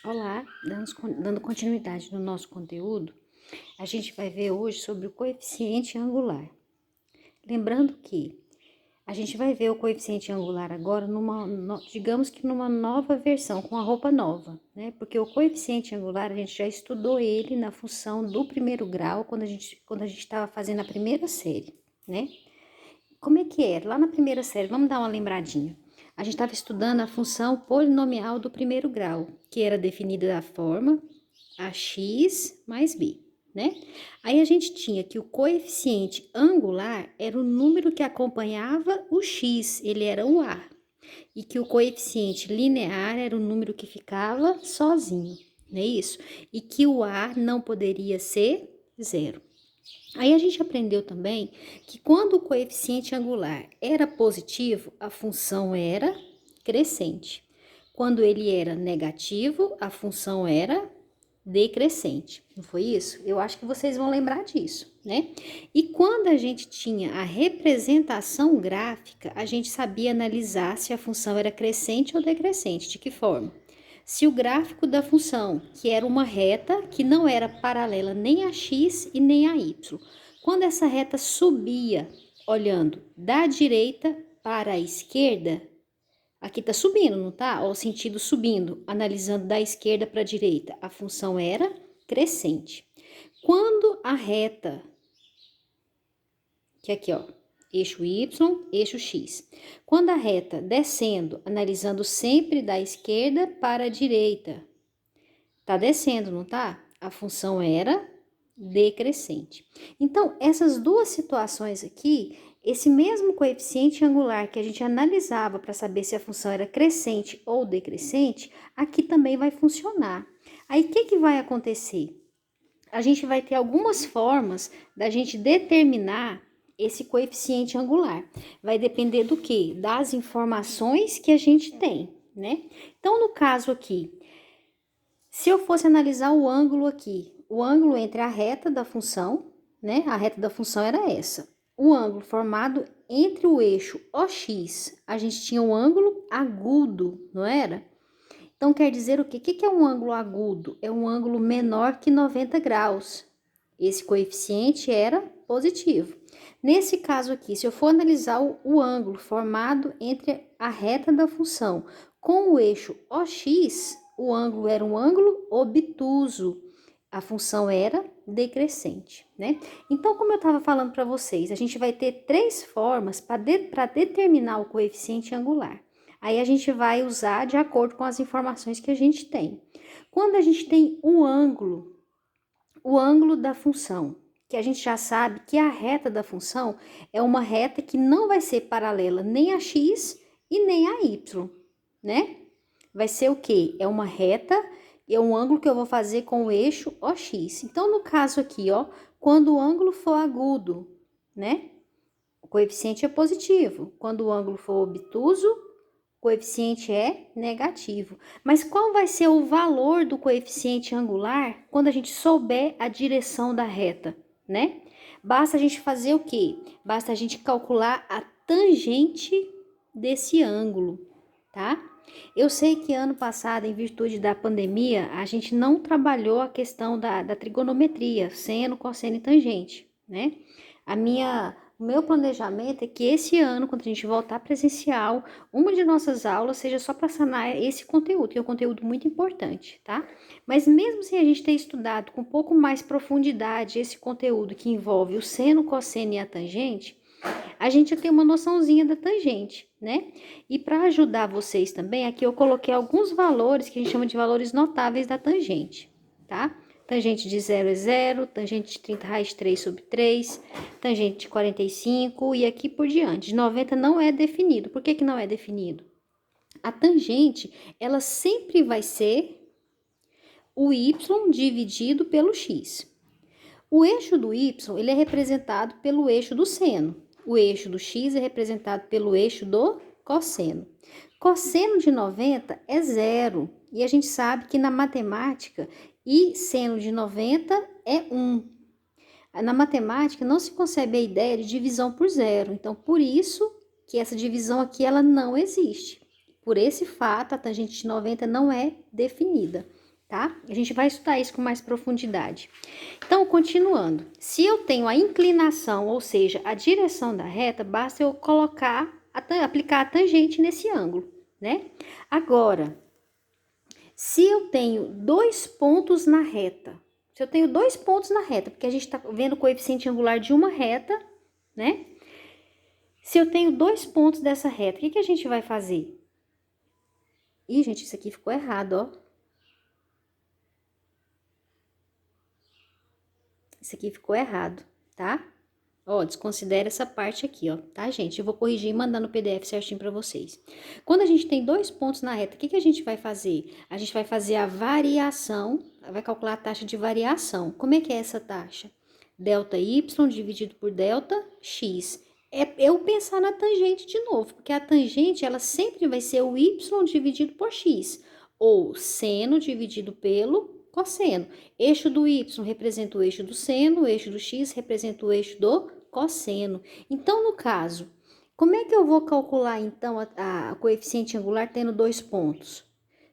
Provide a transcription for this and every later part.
Olá, dando continuidade no nosso conteúdo, a gente vai ver hoje sobre o coeficiente angular. Lembrando que a gente vai ver o coeficiente angular agora digamos que numa nova versão, com a roupa nova, né? Porque o coeficiente angular a gente já estudou ele na função do primeiro grau, quando a gente estava fazendo a primeira série, né? Como é que era? Lá na primeira série, vamos dar uma lembradinha. A gente estava estudando a função polinomial do primeiro grau, que era definida da forma ax mais b, né? Aí a gente tinha que o coeficiente angular era o número que acompanhava o x, ele era o a, e que o coeficiente linear era o número que ficava sozinho, não é isso? E que o a não poderia ser zero. Aí a gente aprendeu também que quando o coeficiente angular era positivo, a função era crescente. Quando ele era negativo, a função era decrescente. Não foi isso? Eu acho que vocês vão lembrar disso, né? E quando a gente tinha a representação gráfica, a gente sabia analisar se a função era crescente ou decrescente. De que forma? Se o gráfico da função, que era uma reta que não era paralela nem a x e nem a y, quando essa reta subia, olhando da direita para a esquerda, aqui tá subindo, não tá? Ó, o sentido subindo, analisando da esquerda para a direita, a função era crescente. Quando a reta, que é aqui, ó, eixo y, eixo x. Quando a reta descendo, analisando sempre da esquerda para a direita, tá descendo, não tá? A função era decrescente. Então, essas duas situações aqui, esse mesmo coeficiente angular que a gente analisava para saber se a função era crescente ou decrescente, aqui também vai funcionar. Aí, o que vai acontecer? A gente vai ter algumas formas da gente determinar esse coeficiente angular. Vai depender do quê? Das informações que a gente tem, né? Então, no caso aqui, se eu fosse analisar o ângulo aqui, o ângulo entre a reta da função, né? A reta da função era essa. O ângulo formado entre o eixo OX, a gente tinha um ângulo agudo, não era? Então, quer dizer o quê? O que é um ângulo agudo? É um ângulo menor que 90 graus. Esse coeficiente era positivo. Nesse caso aqui, se eu for analisar o ângulo formado entre a reta da função com o eixo OX, o ângulo era um ângulo obtuso. A função era decrescente, né? Então, como eu estava falando para vocês, a gente vai ter três formas para determinar o coeficiente angular. Aí a gente vai usar de acordo com as informações que a gente tem. Quando a gente tem o ângulo da função, que a gente já sabe que a reta da função é uma reta que não vai ser paralela nem a x e nem a y, né? Vai ser o quê? É uma reta, é um ângulo que eu vou fazer com o eixo OX. Então, no caso aqui, ó, quando o ângulo for agudo, né? O coeficiente é positivo. Quando o ângulo for obtuso, o coeficiente é negativo. Mas qual vai ser o valor do coeficiente angular quando a gente souber a direção da reta, né? Basta a gente fazer o quê? Basta a gente calcular a tangente desse ângulo, tá? Eu sei que ano passado, em virtude da pandemia, a gente não trabalhou a questão da trigonometria, seno, cosseno e tangente, né? O meu planejamento é que esse ano, quando a gente voltar presencial, uma de nossas aulas seja só para sanar esse conteúdo, que é um conteúdo muito importante, tá? Mas mesmo sem a gente ter estudado com um pouco mais profundidade esse conteúdo que envolve o seno, cosseno e a tangente, a gente já tem uma noçãozinha da tangente, né? E para ajudar vocês também, aqui eu coloquei alguns valores que a gente chama de valores notáveis da tangente, tá? Tangente de 0 é 0, tangente de 30 raiz 3 sobre 3, tangente de 45 e aqui por diante. De 90 não é definido. Por que não é definido? A tangente, ela sempre vai ser o y dividido pelo x. O eixo do y, ele é representado pelo eixo do seno. O eixo do x é representado pelo eixo do cosseno. Cosseno de 90 é zero. E a gente sabe que na matemática, e seno de 90 é 1. Na matemática, não se concebe a ideia de divisão por zero. Então, por isso que essa divisão aqui, ela não existe. Por esse fato, a tangente de 90 não é definida, tá? A gente vai estudar isso com mais profundidade. Então, continuando. Se eu tenho a inclinação, ou seja, a direção da reta, basta eu aplicar a tangente nesse ângulo, né? Agora, se eu tenho dois pontos na reta, porque a gente está vendo o coeficiente angular de uma reta, né? Se eu tenho dois pontos dessa reta, o que a gente vai fazer? Ih, gente, isso aqui ficou errado, ó. Isso aqui ficou errado, tá? Ó, desconsidera essa parte aqui, ó, tá, gente? Eu vou corrigir e mandar no PDF certinho pra vocês. Quando a gente tem dois pontos na reta, o que a gente vai fazer? A gente vai fazer a variação, vai calcular a taxa de variação. Como é que é essa taxa? Delta y dividido por delta x. É eu pensar na tangente de novo, porque a tangente, ela sempre vai ser o y dividido por x, ou seno dividido pelo cosseno. Eixo do y representa o eixo do seno, o eixo do x representa o eixo do cosseno. Então, no caso, como é que eu vou calcular, então, a coeficiente angular tendo dois pontos?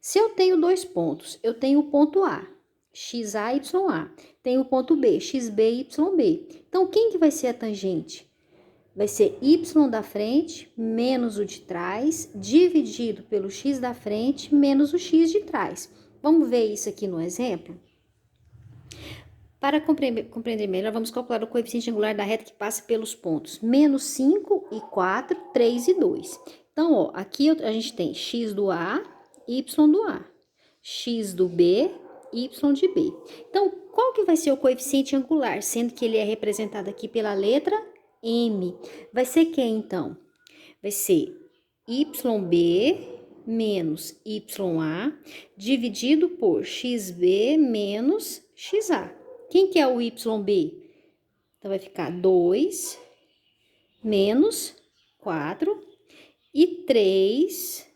Se eu tenho dois pontos, eu tenho o ponto A, XA, YA. Tenho o ponto B, XB, YB. Então, quem que vai ser a tangente? Vai ser y da frente menos o de trás, dividido pelo x da frente menos o x de trás. Vamos ver isso aqui no exemplo? Para compreender melhor, vamos calcular o coeficiente angular da reta que passa pelos pontos menos 5 e 4, 3 e 2. Então, ó, aqui a gente tem x do A, y do A, x do B, y de B. Então, qual que vai ser o coeficiente angular, sendo que ele é representado aqui pela letra M? Vai ser quem, então? Vai ser YB menos YA dividido por XB menos XA. Quem que é o YB? Então, vai ficar 2 menos 4 e 3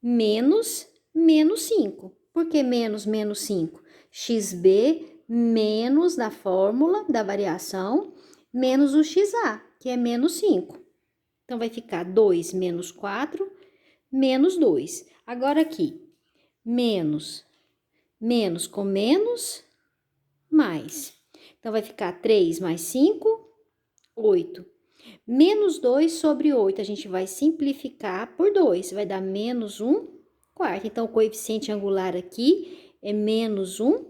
menos 5. Por que menos 5? XB menos da fórmula da variação menos o XA, que é menos 5. Então, vai ficar 2 menos 4 menos 2. Agora aqui, menos com menos, mais. Então, vai ficar 3 mais 5, 8. Menos 2 sobre 8, a gente vai simplificar por 2, vai dar menos 1 quarto. Então, o coeficiente angular aqui é menos 1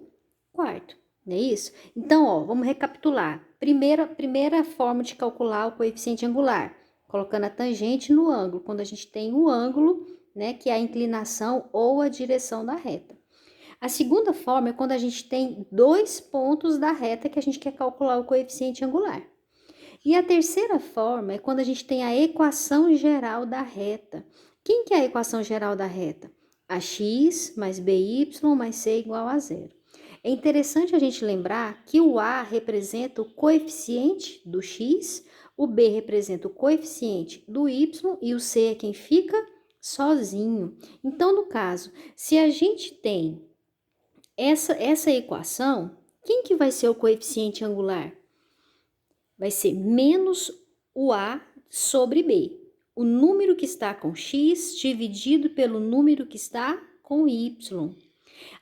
quarto, não é isso? Então, ó, vamos recapitular. Primeira forma de calcular o coeficiente angular, colocando a tangente no ângulo, quando a gente tem o ângulo, né, que é a inclinação ou a direção da reta. A segunda forma é quando a gente tem dois pontos da reta que a gente quer calcular o coeficiente angular. E a terceira forma é quando a gente tem a equação geral da reta. Quem que é a equação geral da reta? AX mais BY mais C igual a zero. É interessante a gente lembrar que o A representa o coeficiente do X, o B representa o coeficiente do Y e o C é quem fica sozinho. Então, no caso, se a gente tem essa equação, quem que vai ser o coeficiente angular? Vai ser menos o A sobre B. O número que está com X dividido pelo número que está com Y.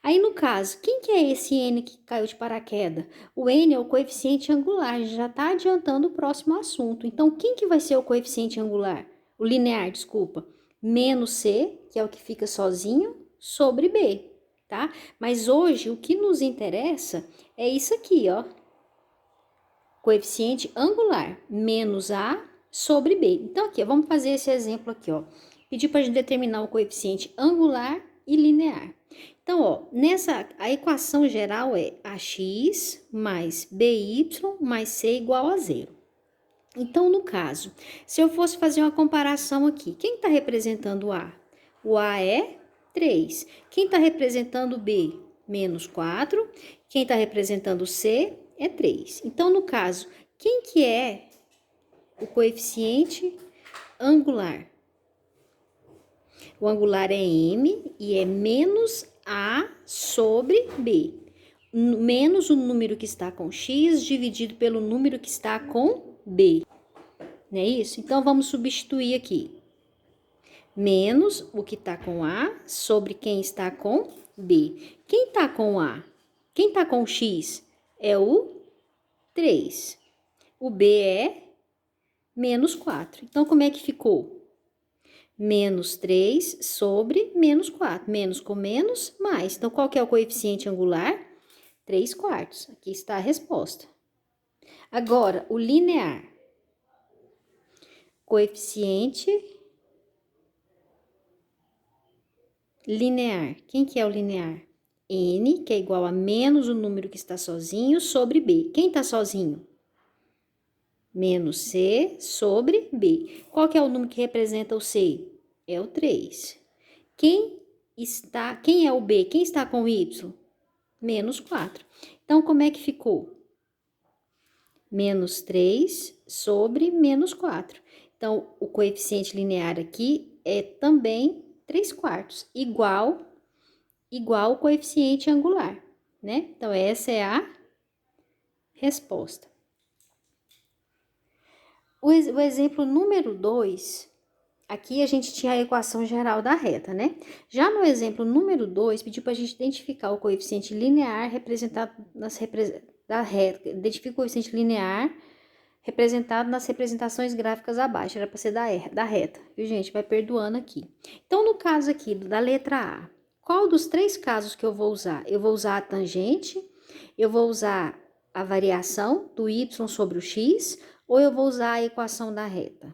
Aí, no caso, quem que é esse N que caiu de paraquedas? O N é o coeficiente angular, já está adiantando o próximo assunto. Então, quem que vai ser o coeficiente angular? O linear, desculpa. Menos C, que é o que fica sozinho, sobre B, tá? Mas hoje, o que nos interessa é isso aqui, ó. Coeficiente angular, menos A sobre B. Então, aqui, ó, vamos fazer esse exemplo aqui, ó. Pedir para a gente determinar o coeficiente angular e linear. Então, ó, a equação geral é AX mais BY mais C igual a zero. Então, no caso, se eu fosse fazer uma comparação aqui, quem está representando o A? O A é 3. Quem está representando o B? Menos 4. Quem está representando o C é 3. Então, no caso, quem que é o coeficiente angular? O angular é M e é menos A sobre B. Menos o número que está com X dividido pelo número que está com B. Não é isso? Então, vamos substituir aqui. Menos o que está com A sobre quem está com B. Quem tá com A? Quem tá com X? É o 3. O B é menos 4. Então, como é que ficou? Menos 3 sobre menos 4. Menos com menos, mais. Então, qual que é o coeficiente angular? 3/4. Aqui está a resposta. Agora, o linear. Coeficiente linear. Quem que é o linear? N, que é igual a menos o número que está sozinho, sobre B. Quem está sozinho? Menos C sobre B. Qual que é o número que representa o C? É o 3. Quem é o B? Quem está com o Y? Menos 4. Então, como é que ficou? Menos 3 sobre menos 4. Então, o coeficiente linear aqui é também 3/4, igual o coeficiente angular, né? Então, essa é a resposta. O exemplo número 2, aqui a gente tinha a equação geral da reta, né? Já no exemplo número 2, pediu para a gente identificar o coeficiente linear representado da reta. Identifica o coeficiente linear representado nas representações gráficas abaixo. Era para ser da reta, viu, gente? Vai perdoando aqui. Então, no caso aqui da letra A, qual dos 3 casos que eu vou usar? Eu vou usar a tangente, eu vou usar a variação do y sobre o x, ou eu vou usar a equação da reta?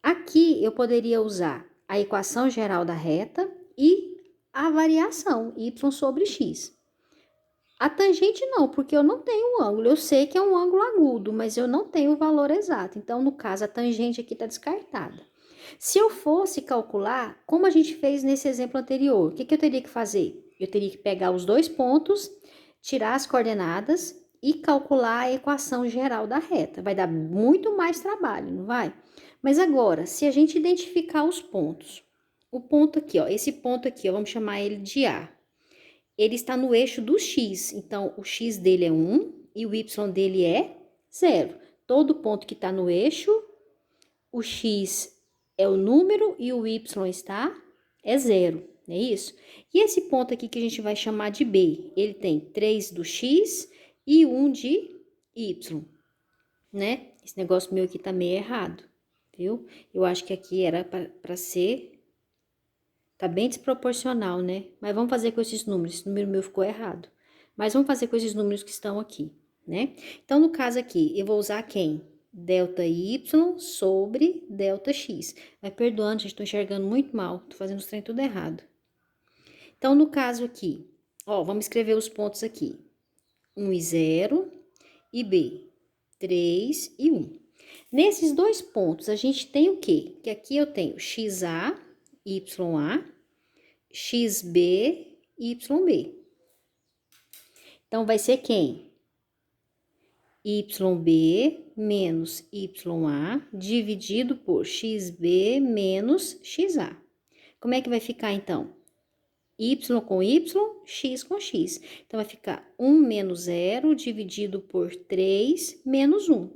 Aqui eu poderia usar a equação geral da reta e a variação y sobre x. A tangente não, porque eu não tenho um ângulo. Eu sei que é um ângulo agudo, mas eu não tenho o valor exato. Então, no caso, a tangente aqui está descartada. Se eu fosse calcular, como a gente fez nesse exemplo anterior, o que eu teria que fazer? Eu teria que pegar os 2 pontos, tirar as coordenadas e calcular a equação geral da reta. Vai dar muito mais trabalho, não vai? Mas agora, se a gente identificar os pontos, o ponto aqui, ó, esse ponto aqui, ó, vamos chamar ele de A. Ele está no eixo do x, então o x dele é 1 e o y dele é 0. Todo ponto que está no eixo, o x é o número e o y é 0, não é isso? E esse ponto aqui que a gente vai chamar de B, ele tem 3 do x e 1 de y, né? Esse negócio meu aqui tá meio errado, viu? Eu acho que aqui era para ser... Tá bem desproporcional, né? Mas vamos fazer com esses números. Esse número meu ficou errado. Mas vamos fazer com esses números que estão aqui, né? Então, no caso aqui, eu vou usar quem? Delta y sobre delta x. Vai perdoando, gente, tô enxergando muito mal. Tô fazendo os trem tudo errado. Então, no caso aqui, ó, vamos escrever os pontos aqui. 1 e 0 e B, 3 e 1. Nesses 2 pontos, a gente tem o quê? Que aqui eu tenho XA, YA, XB, YB. Então, vai ser quem? YB menos YA dividido por XB menos XA. Como é que vai ficar, então? Y com Y, X com X. Então, vai ficar 1 menos 0 dividido por 3 menos 1.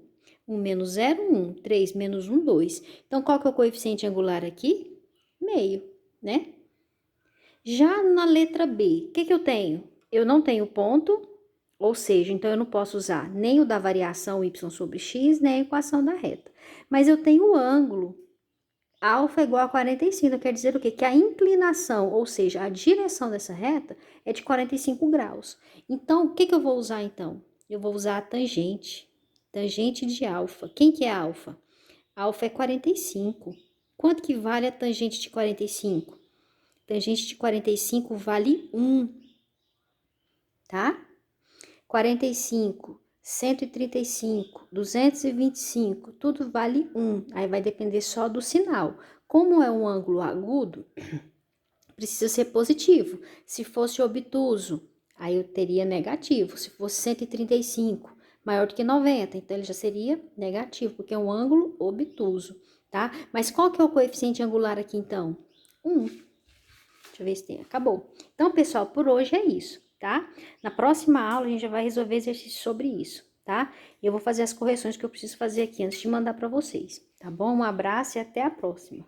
1 menos 0, 1. 3 menos 1, 2. Então, qual que é o coeficiente angular aqui? Meio, né? Já na letra B, o que eu tenho? Eu não tenho ponto, ou seja, então eu não posso usar nem o da variação y sobre x, nem a equação da reta. Mas eu tenho o ângulo. Alfa é igual a 45, então quer dizer o quê? Que a inclinação, ou seja, a direção dessa reta é de 45 graus. Então, o que eu vou usar então? Eu vou usar a tangente. Tangente de alfa. Quem que é alfa? Alfa é 45. Quanto que vale a tangente de 45? Tangente de 45 vale 1, tá? 45, 135, 225, tudo vale 1. Aí vai depender só do sinal. Como é um ângulo agudo, precisa ser positivo. Se fosse obtuso, aí eu teria negativo. Se fosse 135, maior do que 90, então ele já seria negativo, porque é um ângulo obtuso, tá? Mas qual que é o coeficiente angular aqui, então? 1. Deixa eu ver se tem. Acabou. Então, pessoal, por hoje é isso, tá? Na próxima aula, a gente já vai resolver exercício sobre isso, tá? E eu vou fazer as correções que eu preciso fazer aqui antes de mandar para vocês, tá bom? Um abraço e até a próxima.